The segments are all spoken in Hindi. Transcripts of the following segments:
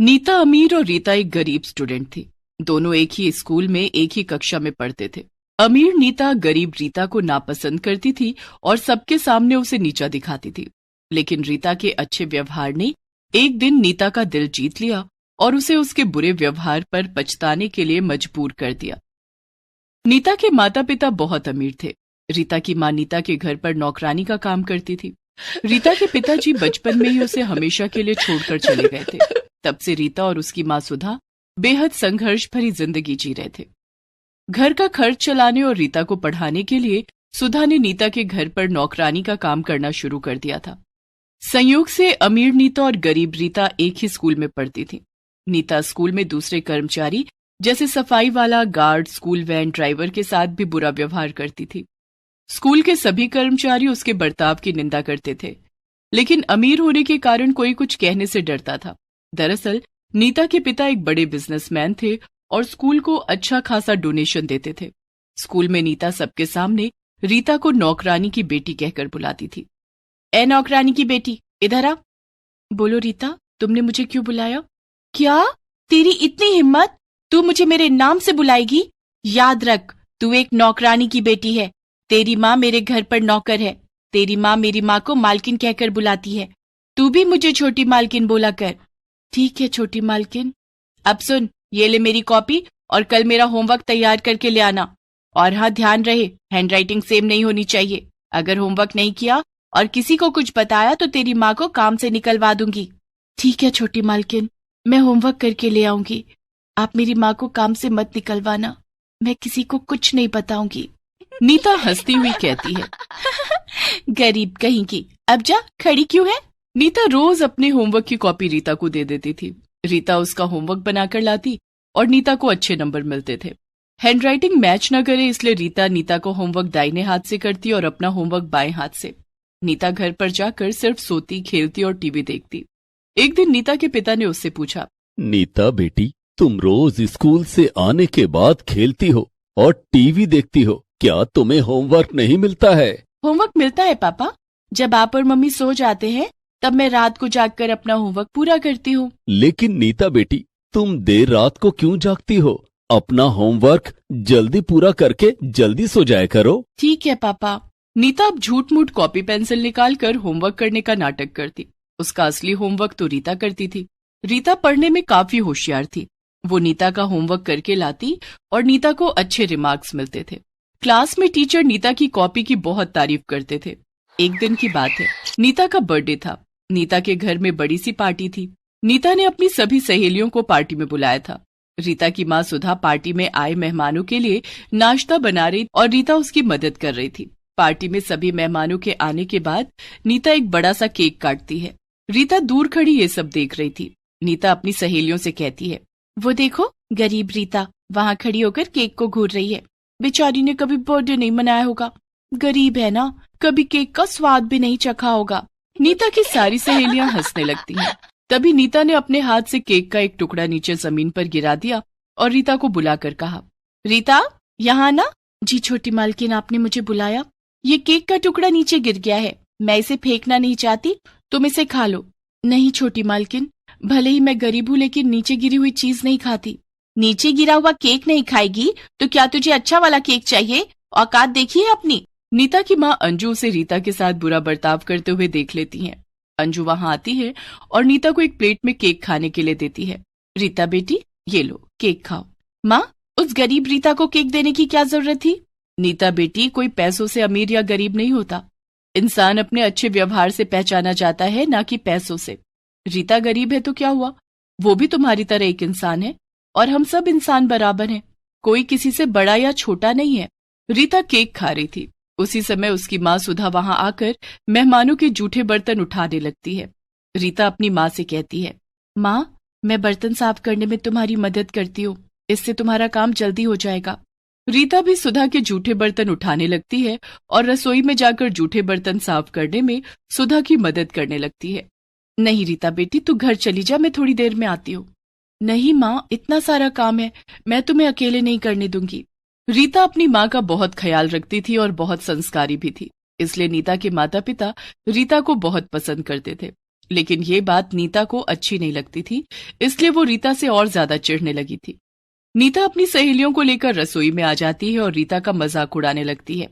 नीता अमीर और रीता एक गरीब स्टूडेंट थी। दोनों एक ही स्कूल में एक ही कक्षा में पढ़ते थे। अमीर नीता गरीब रीता को नापसंद करती थी और सबके सामने उसे नीचा दिखाती थी। लेकिन रीता के अच्छे व्यवहार ने एक दिन नीता का दिल जीत लिया और उसे उसके बुरे व्यवहार पर पछताने के लिए मजबूर कर दिया। नीता के माता पिता बहुत अमीर थे। रीता की मां नीता के घर पर नौकरानी का काम करती थी। रीता के पिताजी बचपन में ही उसे हमेशा के लिए छोड़कर चले गए थे। तब से रीता और उसकी मां सुधा बेहद संघर्ष भरी जिंदगी जी रहे थे। घर का खर्च चलाने और रीता को पढ़ाने के लिए सुधा ने नीता के घर पर नौकरानी का काम करना शुरू कर दिया था। संयोग से अमीर नीता और गरीब रीता एक ही स्कूल में पढ़ती थी। नीता स्कूल में दूसरे कर्मचारी जैसे सफाई वाला, गार्ड, स्कूल वैन ड्राइवर के साथ भी बुरा व्यवहार करती थी। स्कूल के सभी कर्मचारी उसके बर्ताव की निंदा करते थे, लेकिन अमीर होने के कारण कोई कुछ कहने से डरता था। दरअसल नीता के पिता एक बड़े बिजनेसमैन थे और स्कूल को अच्छा खासा डोनेशन देते थे। स्कूल में नीता सबके सामने रीता को नौकरानी की बेटी कहकर बुलाती थी। ए नौकरानी की बेटी, इधर आ। बोलो रीता, तुमने मुझे क्यों बुलाया? क्या? तेरी इतनी हिम्मत? तू मुझे मेरे नाम से बुलाएगी? याद रख, तू एक नौकरानी की बेटी है। तेरी माँ मेरे घर पर नौकर है। तेरी माँ मेरी माँ को मालकिन कहकर बुलाती है। तू भी मुझे छोटी मालकिन बोला कर। ठीक है छोटी मालकिन। अब सुन, ये ले मेरी कॉपी और कल मेरा होमवर्क तैयार करके ले आना। और हाँ, ध्यान रहे, हैंडराइटिंग सेम नहीं होनी चाहिए। अगर होमवर्क नहीं किया और किसी को कुछ बताया तो तेरी माँ को काम से निकलवा दूंगी। ठीक है छोटी मालकिन, मैं होमवर्क करके ले आऊंगी। आप मेरी माँ को काम से मत निकलवाना, मैं किसी को कुछ नहीं बताऊंगी। नीता हंसती हुई कहती है। गरीब कहीं की, अब जा, खड़ी क्यों है? नीता रोज अपने होमवर्क की कॉपी रीता को दे देती थी। रीता उसका होमवर्क बनाकर लाती और नीता को अच्छे नंबर मिलते थे। हैंडराइटिंग मैच न करे इसलिए रीता नीता को होमवर्क दाहिने हाथ से करती और अपना होमवर्क बाएं हाथ से। नीता घर पर जाकर सिर्फ सोती, खेलती और टीवी देखती। एक दिन नीता के पिता ने उससे पूछा, नीता बेटी, तुम रोज स्कूल से आने के बाद खेलती हो और टीवी देखती हो, क्या तुम्हें होमवर्क नहीं मिलता है? होमवर्क मिलता है पापा। जब आप और मम्मी सो जाते हैं तब मैं रात को जागकर अपना होमवर्क पूरा करती हूँ। लेकिन नीता बेटी, तुम देर रात को क्यों जागती हो? अपना होमवर्क जल्दी पूरा करके जल्दी सो जाया करो। ठीक है पापा। नीता अब झूठ मूठ कॉपी पेंसिल निकाल कर होमवर्क करने का नाटक करती। उसका असली होमवर्क तो रीता करती थी। रीता पढ़ने में काफी होशियार थी। वो नीता का होमवर्क करके लाती और नीता को अच्छे रिमार्क्स मिलते थे। क्लास में टीचर नीता की कॉपी की बहुत तारीफ करते थे। एक दिन की बात है, नीता का बर्थडे था। नीता के घर में बड़ी सी पार्टी थी। नीता ने अपनी सभी सहेलियों को पार्टी में बुलाया था। रीता की माँ सुधा पार्टी में आए मेहमानों के लिए नाश्ता बना रही और रीता उसकी मदद कर रही थी। पार्टी में सभी मेहमानों के आने के बाद नीता एक बड़ा सा केक काटती है। रीता दूर खड़ी ये सब देख रही थी। नीता अपनी सहेलियों से कहती है, वो देखो, गरीब रीता वहाँ खड़ी होकर केक को घूर रही है। बेचारी ने कभी बर्थडे नहीं मनाया होगा। गरीब है ना, कभी केक का स्वाद भी नहीं चखा होगा। नीता की सारी सहेलियां हंसने लगती हैं। तभी नीता ने अपने हाथ से केक का एक टुकड़ा नीचे जमीन पर गिरा दिया और रीता को बुलाकर कहा, रीता, यहाँ ना। जी छोटी मालकिन, आपने मुझे बुलाया? ये केक का टुकड़ा नीचे गिर गया है, मैं इसे फेंकना नहीं चाहती, तुम इसे खा लो। नहीं छोटी मालकिन, भले ही मैं गरीब हूँ लेकिन नीचे गिरी हुई चीज नहीं खाती। नीचे गिरा हुआ केक नहीं खाएगी तो क्या तुझे अच्छा वाला केक चाहिए? औकात देखी है अपनी। नीता की माँ अंजू उसे रीता के साथ बुरा बर्ताव करते हुए देख लेती हैं। अंजू वहां आती है और नीता को एक प्लेट में केक खाने के लिए देती है। रीता बेटी, ये लो, केक खाओ। माँ, उस गरीब रीता को केक देने की क्या जरूरत थी? नीता बेटी, कोई पैसों से अमीर या गरीब नहीं होता। इंसान अपने अच्छे व्यवहार से पहचाना जाता है, ना कि पैसों से। रीता गरीब है तो क्या हुआ, वो भी तुम्हारी तरह एक इंसान है और हम सब इंसान बराबर हैं। कोई किसी से बड़ा या छोटा नहीं है। रीता केक खा रही थी। उसी समय उसकी माँ सुधा वहां आकर मेहमानों के जूठे बर्तन उठाने लगती है। रीता अपनी माँ से कहती है, माँ, मैं बर्तन साफ करने में तुम्हारी मदद करती हूँ, इससे तुम्हारा काम जल्दी हो जाएगा। रीता भी सुधा के जूठे बर्तन उठाने लगती है और रसोई में जाकर जूठे बर्तन साफ करने में सुधा की मदद करने लगती है। नहीं रीता बेटी, तू घर चली जा, मैं थोड़ी देर में आती हूँ। नहीं माँ, इतना सारा काम है, मैं तुम्हें अकेले नहीं करने दूंगी। रीता अपनी माँ का बहुत ख्याल रखती थी और बहुत संस्कारी भी थी, इसलिए नीता के माता पिता रीता को बहुत पसंद करते थे। लेकिन ये बात नीता को अच्छी नहीं लगती थी, इसलिए वो रीता से और ज्यादा चिढ़ने लगी थी। नीता अपनी सहेलियों को लेकर रसोई में आ जाती है और रीता का मजाक उड़ाने लगती है।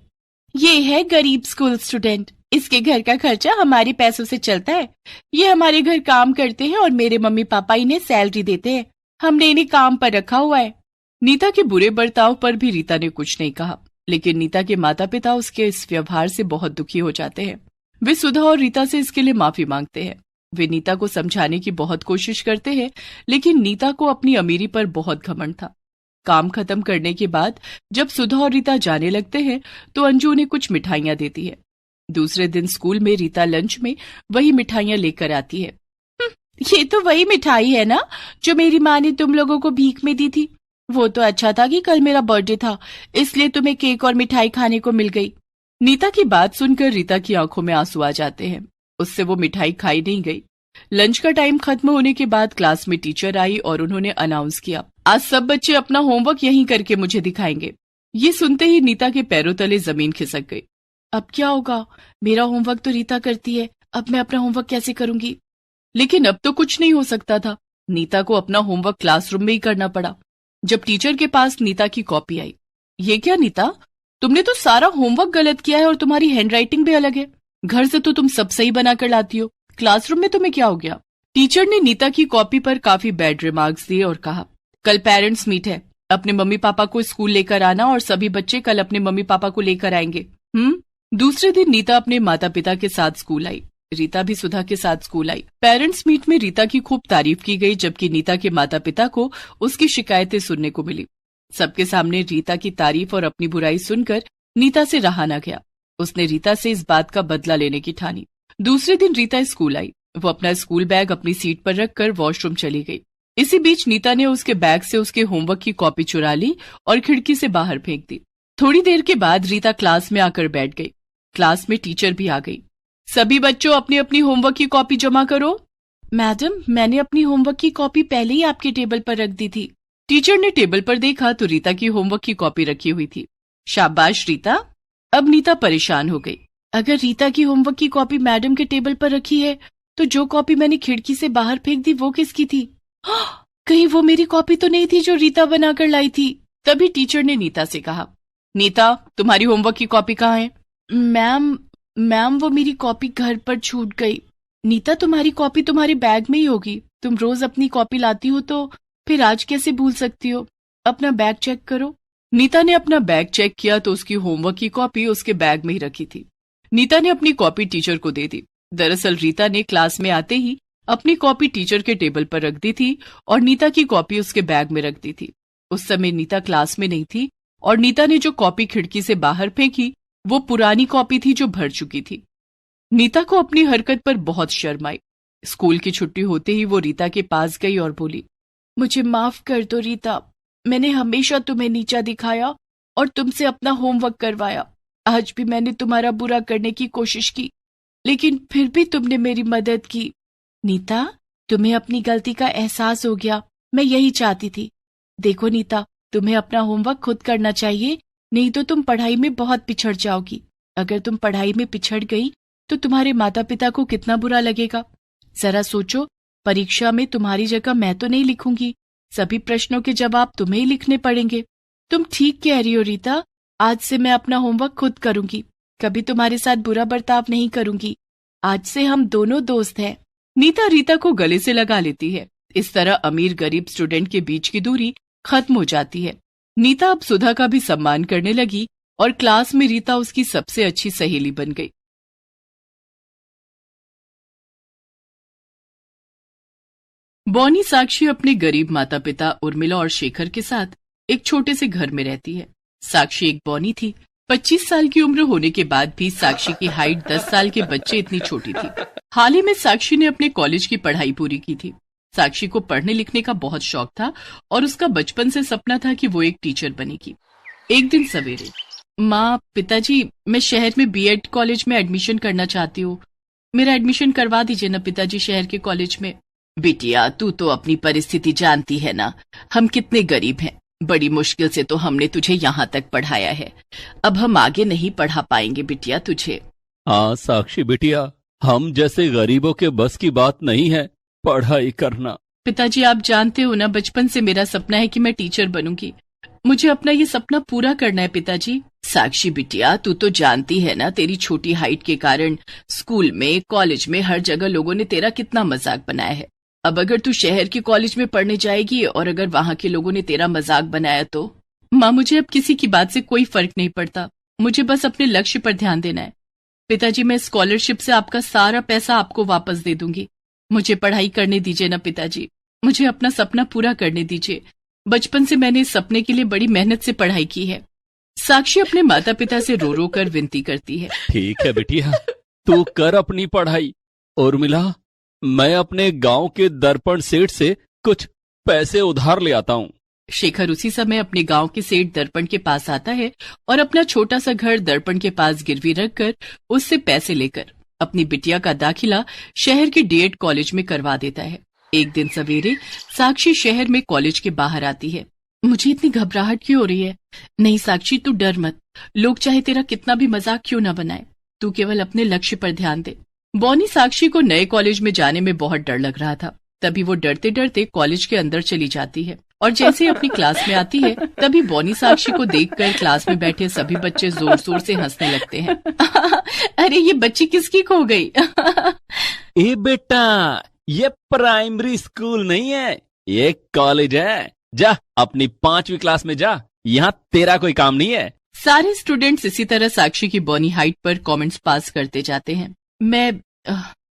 ये है गरीब स्कूल स्टूडेंट, इसके घर का खर्चा हमारे पैसों से चलता है। ये हमारे घर काम करते हैं और मेरे मम्मी पापा इन्हें सैलरी देते हैं। हमने इन्हें काम पर रखा हुआ है। नीता के बुरे बर्ताव पर भी रीता ने कुछ नहीं कहा, लेकिन नीता के माता पिता उसके इस व्यवहार से बहुत दुखी हो जाते हैं। वे सुधा और रीता से इसके लिए माफी मांगते हैं। वे नीता को समझाने की बहुत कोशिश करते हैं, लेकिन नीता को अपनी अमीरी पर बहुत घमंड था। काम खत्म करने के बाद जब सुधा और रीता जाने लगते हैं तो अंजू उन्हें कुछ मिठाइयां देती है। दूसरे दिन स्कूल में रीता लंच में वही मिठाइयां लेकर आती है। ये तो वही मिठाई है ना जो मेरी माँ ने तुम लोगों को भीख में दी थी। वो तो अच्छा था कि कल मेरा बर्थडे था, इसलिए तुम्हें केक और मिठाई खाने को मिल गई। नीता की बात सुनकर रीता की आंखों में आंसू आ जाते हैं। उससे वो मिठाई खाई नहीं गई। लंच का टाइम खत्म होने के बाद क्लास में टीचर आई और उन्होंने अनाउंस किया, आज सब बच्चे अपना होमवर्क यहीं करके मुझे दिखाएंगे। ये सुनते ही नीता के पैरों तले जमीन खिसक गई। अब क्या होगा? मेरा होमवर्क तो रीता करती है, अब मैं अपना होमवर्क कैसे करूंगी? लेकिन अब तो कुछ नहीं हो सकता था। नीता को अपना होमवर्क क्लासरूम में ही करना पड़ा। जब टीचर के पास नीता की कॉपी आई, ये क्या नीता, तुमने तो सारा होमवर्क गलत किया है और तुम्हारी हैंडराइटिंग भी अलग है। घर से तो तुम सब सही बनाकर लाती हो, क्लासरूम में तुम्हें क्या हो गया? टीचर ने नीता की कॉपी पर काफी बैड रिमार्क्स दिए और कहा, कल पेरेंट्स मीट है, अपने मम्मी पापा को स्कूल लेकर आना और सभी बच्चे कल अपने मम्मी पापा को लेकर आएंगे। दूसरे दिन नीता अपने माता पिता के साथ स्कूल आई। रीता भी सुधा के साथ स्कूल आई। पेरेंट्स मीट में रीता की खूब तारीफ की गई, जबकि नीता के माता पिता को उसकी शिकायतें सुनने को मिली। सबके सामने रीता की तारीफ और अपनी बुराई सुनकर नीता से रहा न गया। उसने रीता से इस बात का बदला लेने की ठानी। दूसरे दिन रीता स्कूल आई। वो अपना स्कूल बैग अपनी सीट पर रखकर वॉशरूम चली गई। इसी बीच नीता ने उसके बैग से उसके होमवर्क की कॉपी चुरा ली और खिड़की से बाहर फेंक दी। थोड़ी देर के बाद रीता क्लास में आकर बैठ गई। क्लास में टीचर भी आ गई। सभी बच्चों अपनी अपनी होमवर्क की कॉपी जमा करो। मैडम, मैंने अपनी होमवर्क की कॉपी पहले ही आपके टेबल पर रख दी थी। टीचर ने टेबल पर देखा तो रीता की होमवर्क की कॉपी रखी हुई थी। शाबाश रीता। अब नीता परेशान हो गई। अगर रीता की होमवर्क की कॉपी मैडम के टेबल पर रखी है तो जो कॉपी मैंने खिड़की से बाहर फेंक दी वो किसकी थी? कहीं वो मेरी कॉपी तो नहीं थी जो रीता बनाकर लाई थी? तभी टीचर ने नीता से कहा, नीता, तुम्हारी होमवर्क की कॉपी कहाँ है? मैम वो मेरी कॉपी घर पर छूट गई। नीता, तुम्हारी कॉपी तुम्हारे बैग में ही होगी। तुम रोज अपनी कॉपी लाती हो तो फिर आज कैसे भूल सकती हो? अपना बैग चेक करो। नीता ने अपना बैग चेक किया तो उसकी होमवर्क की कॉपी उसके बैग में ही रखी थी। नीता ने अपनी कॉपी टीचर को दे दी। दरअसल रीता ने क्लास में आते ही अपनी कॉपी टीचर के टेबल पर रख दी थी और नीता की कॉपी उसके बैग में रख दी थी। उस समय नीता क्लास में नहीं थी और नीता ने जो कॉपी खिड़की से बाहर फेंकी वो पुरानी कॉपी थी जो भर चुकी थी। नीता को अपनी हरकत पर बहुत शर्म आई। स्कूल की छुट्टी होते ही वो रीता के पास गई और बोली, मुझे माफ कर दो रीता, मैंने हमेशा तुम्हें नीचा दिखाया और तुमसे अपना होमवर्क करवाया। आज भी मैंने तुम्हारा बुरा करने की कोशिश की, लेकिन फिर भी तुमने मेरी मदद की। नीता, तुम्हें अपनी गलती का एहसास हो गया, मैं यही चाहती थी। देखो नीता, तुम्हें अपना होमवर्क खुद करना चाहिए, नहीं तो तुम पढ़ाई में बहुत पिछड़ जाओगी। अगर तुम पढ़ाई में पिछड़ गई तो तुम्हारे माता पिता को कितना बुरा लगेगा। जरा सोचो, परीक्षा में तुम्हारी जगह मैं तो नहीं लिखूंगी, सभी प्रश्नों के जवाब तुम्हें ही लिखने पड़ेंगे। तुम ठीक कह रही हो रीता, आज से मैं अपना होमवर्क खुद करूंगी, कभी तुम्हारे साथ बुरा बर्ताव नहीं करूंगी। आज से हम दोनों दोस्त हैं। नीता रीता को गले से लगा लेती है। इस तरह अमीर गरीब स्टूडेंट के बीच की दूरी खत्म हो जाती है। नीता अब सुधा का भी सम्मान करने लगी और क्लास में रीता उसकी सबसे अच्छी सहेली बन गई। बॉनी साक्षी अपने गरीब माता पिता उर्मिला और शेखर के साथ एक छोटे से घर में रहती है। साक्षी एक बॉनी थी। 25 साल की उम्र होने के बाद भी साक्षी की हाइट 10 साल के बच्चे इतनी छोटी थी। हाल ही में साक्षी ने अपने कॉलेज की पढ़ाई पूरी की थी। साक्षी को पढ़ने लिखने का बहुत शौक था और उसका बचपन से सपना था कि वो एक टीचर बनेगी। एक दिन सवेरे, माँ, पिताजी, मैं शहर में बीएड कॉलेज में एडमिशन करना चाहती हूँ, मेरा एडमिशन करवा दीजिए ना पिताजी शहर के कॉलेज में। बिटिया, तू तो अपनी परिस्थिति जानती है ना, हम कितने गरीब हैं। बड़ी मुश्किल से तो हमने तुझे यहाँ तक पढ़ाया है, अब हम आगे नहीं पढ़ा पाएंगे बिटिया तुझे। हाँ साक्षी बिटिया, हम जैसे गरीबों के बस की बात नहीं है पढ़ाई करना। पिताजी, आप जानते हो ना, बचपन से मेरा सपना है कि मैं टीचर बनूंगी। मुझे अपना ये सपना पूरा करना है पिताजी। साक्षी बिटिया, तू तो जानती है ना, तेरी छोटी हाइट के कारण स्कूल में, कॉलेज में, हर जगह लोगों ने तेरा कितना मजाक बनाया है। अब अगर तू शहर के कॉलेज में पढ़ने जाएगी और अगर वहां के लोगों ने तेरा मजाक बनाया तो? माँ, मुझे अब किसी की बात से कोई फर्क नहीं पड़ता, मुझे बस अपने लक्ष्य पर ध्यान देना है। पिताजी, मैं स्कॉलरशिप से आपका सारा पैसा आपको वापस दे दूंगी। मुझे पढ़ाई करने दीजिए ना पिताजी, मुझे अपना सपना पूरा करने दीजिए। बचपन से मैंने इस सपने के लिए बड़ी मेहनत से पढ़ाई की है। साक्षी अपने माता पिता से रो रो कर विनती करती है। ठीक है बिटिया, तू कर अपनी पढ़ाई। उर्मिला, मैं अपने गांव के दर्पण सेठ से कुछ पैसे उधार ले आता हूँ। शेखर उसी समय अपने गांव के सेठ दर्पण के पास आता है और अपना छोटा सा घर दर्पण के पास गिरवी रखकर उससे पैसे लेकर अपनी बिटिया का दाखिला शहर के डीएड कॉलेज में करवा देता है। एक दिन सवेरे साक्षी शहर में कॉलेज के बाहर आती है। मुझे इतनी घबराहट क्यों हो रही है? नहीं साक्षी, तू डर मत। लोग चाहे तेरा कितना भी मजाक क्यों ना बनाए, तू केवल अपने लक्ष्य पर ध्यान दे। बॉनी साक्षी को नए कॉलेज में जाने में बहुत डर लग रहा था। तभी वो डरते डरते कॉलेज के अंदर चली जाती है और जैसे अपनी क्लास में आती है तभी बॉनी साक्षी को देखकर क्लास में बैठे सभी बच्चे जोर जोर से हंसने लगते हैं। अरे ये बच्ची किसकी खो गई? ए बेटा, ये प्राइमरी स्कूल नहीं है, ये कॉलेज है। जा अपनी 5वीं क्लास में जा, यहाँ तेरा कोई काम नहीं है। सारे स्टूडेंट्स इसी तरह साक्षी की बॉनी हाइट पर कमेंट्स पास करते जाते हैं। मैं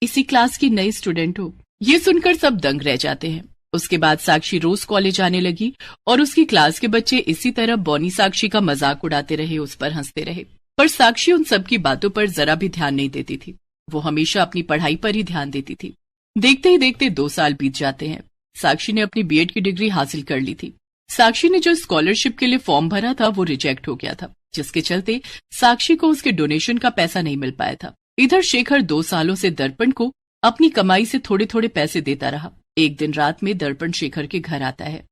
इसी क्लास की नई स्टूडेंट हूँ। ये सुनकर सब दंग रह जाते हैं। उसके बाद साक्षी रोज कॉलेज आने लगी और उसकी क्लास के बच्चे इसी तरह बॉनी साक्षी का मजाक उड़ाते रहे, उस पर हंसते रहे। पर साक्षी उन सब की बातों पर जरा भी ध्यान नहीं देती थी। वो हमेशा अपनी पढ़ाई पर ही ध्यान देती थी। देखते ही देखते 2 साल बीत जाते हैं। साक्षी ने अपनी बीएड की डिग्री हासिल कर ली थी। साक्षी ने जो स्कॉलरशिप के लिए फॉर्म भरा था वो रिजेक्ट हो गया था, जिसके चलते साक्षी को उसके डोनेशन का पैसा नहीं मिल पाया था। इधर शेखर 2 सालों से दर्पण को अपनी कमाई से थोड़े थोड़े पैसे देता रहा। एक दिन रात में दर्पण शेखर के घर आता है।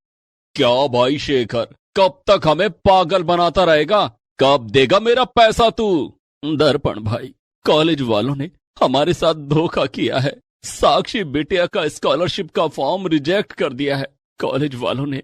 क्या भाई शेखर, कब तक हमें पागल बनाता रहेगा? कब देगा मेरा पैसा तू? दर्पण भाई, कॉलेज वालों ने हमारे साथ धोखा किया है। साक्षी बिटिया का स्कॉलरशिप का फॉर्म रिजेक्ट कर दिया है कॉलेज वालों ने,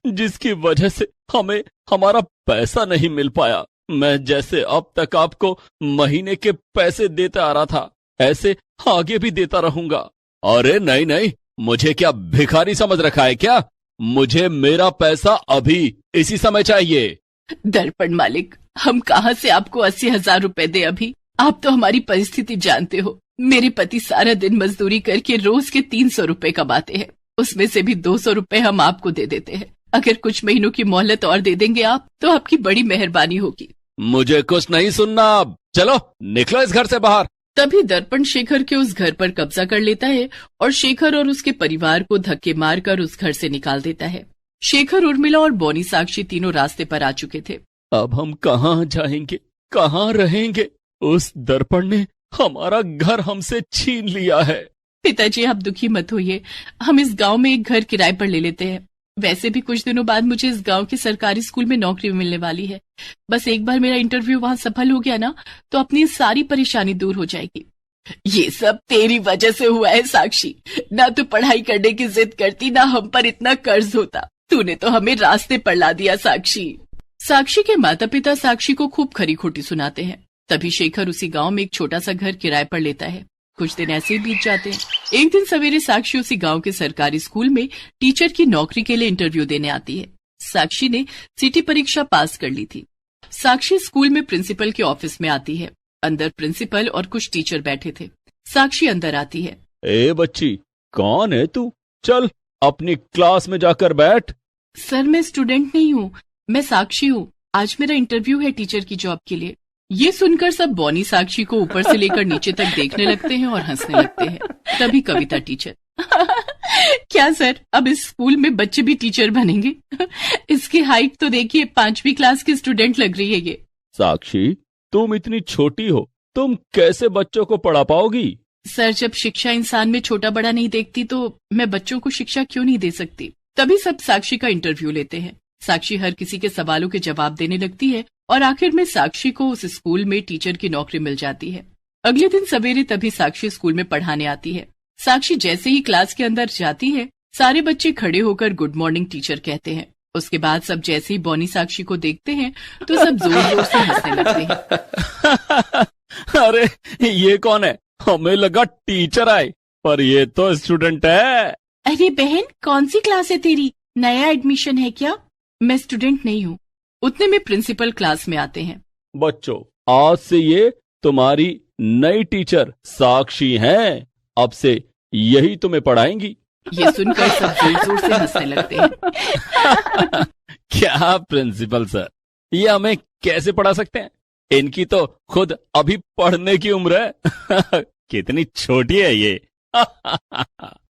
जिसकी वजह से हमें हमारा पैसा नहीं मिल पाया। मैं जैसे अब तक आपको महीने के पैसे देता आ रहा था, ऐसे आगे भी देता रहूंगा। अरे नहीं नहीं, मुझे क्या भिखारी समझ रखा है क्या? मुझे मेरा पैसा अभी इसी समय चाहिए। दर्पण मालिक, हम कहाँ से आपको 80,000 रुपए दे अभी? आप तो हमारी परिस्थिति जानते हो। मेरे पति सारा दिन मजदूरी करके रोज के 300 रुपए कमाते हैं, उसमें से भी 200 रुपए हम आपको दे देते हैं। अगर कुछ महीनों की मोहलत और दे देंगे आप, तो आपकी बड़ी मेहरबानी होगी। मुझे कुछ नहीं सुनना, अब चलो निकलो इस घर से बाहर। तभी दर्पण शेखर के उस घर पर कब्जा कर लेता है और शेखर और उसके परिवार को धक्के मारकर उस घर से निकाल देता है। शेखर, उर्मिला और बॉनी साक्षी तीनों रास्ते पर आ चुके थे। अब हम कहाँ जाएंगे, कहाँ रहेंगे? उस दर्पण ने हमारा घर हमसे छीन लिया है। पिताजी, आप दुखी मत होइए, हम इस गांव में एक घर किराए पर ले लेते हैं। वैसे भी कुछ दिनों बाद मुझे इस गांव के सरकारी स्कूल में नौकरी मिलने वाली है। बस एक बार मेरा इंटरव्यू वहां सफल हो गया ना, तो अपनी सारी परेशानी दूर हो जाएगी। ये सब तेरी वजह से हुआ है साक्षी। ना तू पढ़ाई करने की जिद करती, ना हम पर इतना कर्ज होता। तूने तो हमें रास्ते पर ला दिया साक्षी। साक्षी के माता पिता साक्षी को खूब खरी खोटी सुनाते हैं। तभी शेखर उसी गांव में एक छोटा सा घर किराए पर लेता है। कुछ दिन ऐसे ही बीत जाते हैं। एक दिन सवेरे साक्षी उसी गांव के सरकारी स्कूल में टीचर की नौकरी के लिए इंटरव्यू देने आती है। साक्षी ने सीटी परीक्षा पास कर ली थी। साक्षी स्कूल में प्रिंसिपल के ऑफिस में आती है। अंदर प्रिंसिपल और कुछ टीचर बैठे थे। साक्षी अंदर आती है। ए बच्ची, कौन है तू? चल अपनी क्लास में जाकर बैठ। सर, मैं स्टूडेंट नहीं हूँ, मैं साक्षी हूँ। आज मेरा इंटरव्यू है टीचर की जॉब के लिए। ये सुनकर सब बॉनी साक्षी को ऊपर से लेकर नीचे तक देखने लगते हैं और हंसने लगते हैं। तभी कविता टीचर, क्या सर, अब इस स्कूल में बच्चे भी टीचर बनेंगे? इसकी हाइट तो देखिए, 5वीं क्लास की स्टूडेंट लग रही है ये। साक्षी, तुम इतनी छोटी हो, तुम कैसे बच्चों को पढ़ा पाओगी? सर, जब शिक्षा इंसान में छोटा बड़ा नहीं देखती तो मैं बच्चों को शिक्षा क्यों नहीं दे सकती? तभी सब साक्षी का इंटरव्यू लेते हैं। साक्षी हर किसी के सवालों के जवाब देने लगती है और आखिर में साक्षी को उस स्कूल में टीचर की नौकरी मिल जाती है। अगले दिन सवेरे तभी साक्षी स्कूल में पढ़ाने आती है। साक्षी जैसे ही क्लास के अंदर जाती है, सारे बच्चे खड़े होकर गुड मॉर्निंग टीचर कहते हैं। उसके बाद सब जैसे ही बॉनी साक्षी को देखते हैं तो सब जोर जोर से हंसने लगते हैं। अरे ये कौन है? हमें लगा टीचर आए, पर ये तो स्टूडेंट है। अरे बहन, कौन सी क्लास है तेरी? नया एडमिशन है क्या? मैं स्टूडेंट नहीं हूँ। उतने में प्रिंसिपल क्लास में आते हैं। बच्चों, आज से ये तुम्हारी नई टीचर साक्षी हैं। अब से यही तुम्हें पढ़ाएंगी। ये सुनकर सब जोर जोर से हंसने लगते हैं। क्या प्रिंसिपल सर, ये हमें कैसे पढ़ा सकते हैं? इनकी तो खुद अभी पढ़ने की उम्र है। कितनी छोटी है ये।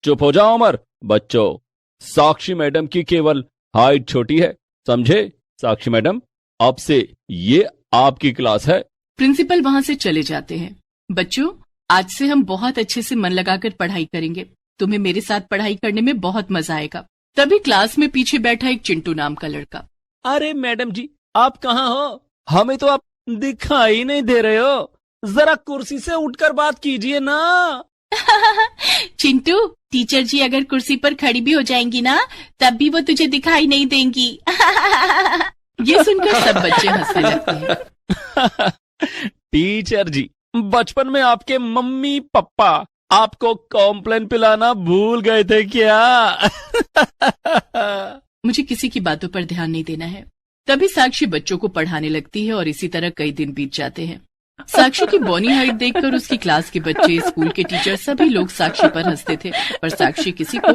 चुप हो जाओ अमर। बच्चों, साक्षी मैडम की केवल हाइट छोटी है, समझे? साक्षी मैडम, अब से ये आपकी क्लास है। प्रिंसिपल वहाँ से चले जाते हैं। बच्चों, आज से हम बहुत अच्छे से मन लगाकर पढ़ाई करेंगे। तुम्हें मेरे साथ पढ़ाई करने में बहुत मजा आएगा। तभी क्लास में पीछे बैठा एक चिंटू नाम का लड़का। अरे मैडम जी, आप कहाँ हो? हमें तो आप दिखाई नहीं दे रहे हो। जरा कुर्सी से उठकर बात कीजिए ना। चिंटू, टीचर जी अगर कुर्सी पर खड़ी भी हो जाएंगी ना, तब भी वो तुझे दिखाई नहीं देंगी। ये सुनकर सब बच्चे हंसने लगते हैं। टीचर जी, बचपन में आपके मम्मी पापा आपको कॉम्प्लेन पिलाना भूल गए थे क्या? मुझे किसी की बातों पर ध्यान नहीं देना है। तभी साक्षी बच्चों को पढ़ाने लगती है और इसी तरह कई दिन बीत जाते हैं। साक्षी की बॉनी हाइट देखकर उसकी क्लास के बच्चे, स्कूल के टीचर, सभी लोग साक्षी पर हंसते थे, पर साक्षी किसी को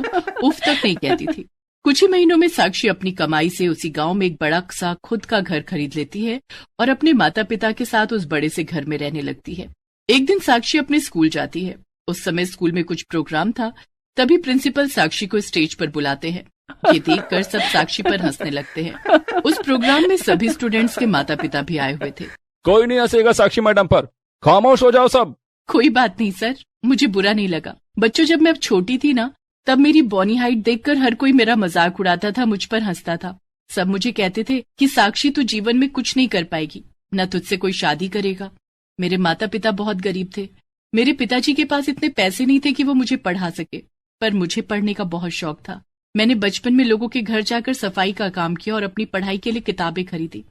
उफ तक नहीं कहती थी। कुछ ही महीनों में साक्षी अपनी कमाई से उसी गांव में एक बड़ा सा खुद का घर खरीद लेती है और अपने माता पिता के साथ उस बड़े से घर में रहने लगती है। एक दिन साक्षी अपने स्कूल जाती है। उस समय स्कूल में कुछ प्रोग्राम था। तभी प्रिंसिपल साक्षी को स्टेज पर बुलाते हैं। ये देखकर सब साक्षी पर हंसने लगते हैं। उस प्रोग्राम में सभी स्टूडेंट्स के माता पिता भी आए हुए थे। कोई नहीं हंसेगा साक्षी मैडम पर। खामोश हो जाओ सब। कोई बात नहीं सर, मुझे बुरा नहीं लगा। बच्चों, जब मैं छोटी थी ना, तब मेरी बॉनी हाइट देखकर हर कोई मेरा मजाक उड़ाता था, मुझ पर हंसता था। सब मुझे कहते थे कि साक्षी तू जीवन में कुछ नहीं कर पाएगी, न तुझसे कोई शादी करेगा। मेरे माता पिता बहुत गरीब थे। मेरे पिताजी के पास इतने पैसे नहीं थे कि वो मुझे पढ़ा सके, पर मुझे पढ़ने का बहुत शौक था। मैंने बचपन में लोगों के घर जाकर सफाई का काम किया और अपनी पढ़ाई के लिए किताबें खरीदी।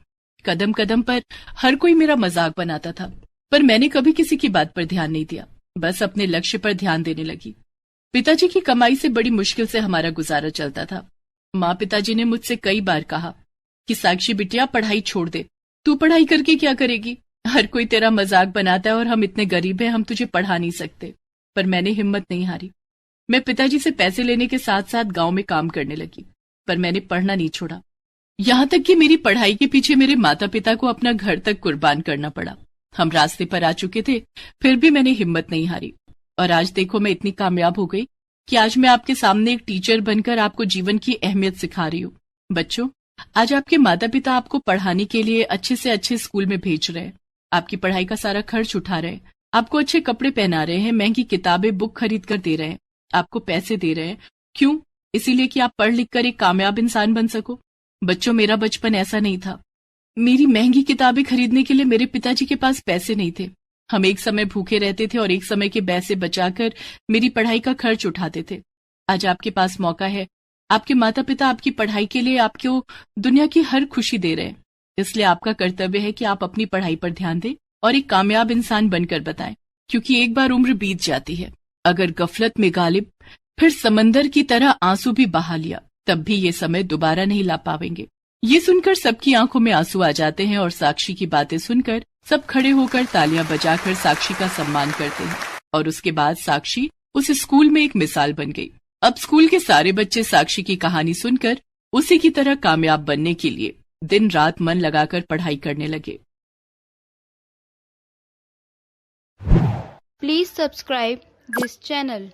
कदम कदम पर हर कोई मेरा मजाक बनाता था, पर मैंने कभी किसी की बात पर ध्यान नहीं दिया, बस अपने लक्ष्य पर ध्यान देने लगी। पिताजी की कमाई से बड़ी मुश्किल से हमारा गुजारा चलता था। माँ पिताजी ने मुझसे कई बार कहा कि साक्षी बिटिया, पढ़ाई छोड़ दे, तू पढ़ाई करके क्या करेगी? हर कोई तेरा मजाक बनाता है और हम इतने गरीब हैं, हम तुझे पढ़ा नहीं सकते। पर मैंने हिम्मत नहीं हारी। मैं पिताजी से पैसे लेने के साथ साथ गांव में काम करने लगी, पर मैंने पढ़ना नहीं छोड़ा। यहाँ तक कि मेरी पढ़ाई के पीछे मेरे माता पिता को अपना घर तक कुर्बान करना पड़ा। हम रास्ते पर आ चुके थे, फिर भी मैंने हिम्मत नहीं हारी। और आज देखो, मैं इतनी कामयाब हो गई कि आज मैं आपके सामने एक टीचर बनकर आपको जीवन की अहमियत सिखा रही हूँ। बच्चों, आज आपके माता पिता आपको पढ़ाने के लिए अच्छे से अच्छे स्कूल में भेज रहे हैं, आपकी पढ़ाई का सारा खर्च उठा रहे हैं, आपको अच्छे कपड़े पहना रहे हैं, महंगी किताबें बुक खरीद कर दे रहे हैं, आपको पैसे दे रहे हैं। क्यों? इसीलिए कि आप पढ़ लिख कर एक कामयाब इंसान बन सको। बच्चों, मेरा बचपन ऐसा नहीं था। मेरी महंगी किताबें खरीदने के लिए मेरे पिताजी के पास पैसे नहीं थे। हम एक समय भूखे रहते थे और एक समय के पैसे बचाकर मेरी पढ़ाई का खर्च उठाते थे। आज आपके पास मौका है। आपके माता पिता आपकी पढ़ाई के लिए आपको दुनिया की हर खुशी दे रहे हैं, इसलिए आपका कर्तव्य है कि आप अपनी पढ़ाई पर ध्यान दें और एक कामयाब इंसान बनकर बताएं, क्योंकि एक बार उम्र बीत जाती है। अगर गफलत में गालिब फिर समंदर की तरह आंसू भी बहा लिया, तब भी ये समय दोबारा नहीं ला पाएंगे। ये सुनकर सबकी आंखों में आंसू आ जाते हैं और साक्षी की बातें सुनकर सब खड़े होकर तालियां बजाकर साक्षी का सम्मान करते हैं। और उसके बाद साक्षी उस स्कूल में एक मिसाल बन गई। अब स्कूल के सारे बच्चे साक्षी की कहानी सुनकर उसी की तरह कामयाब बनने के लिए दिन रात मन लगाकर पढ़ाई करने लगे। Please subscribe this channel.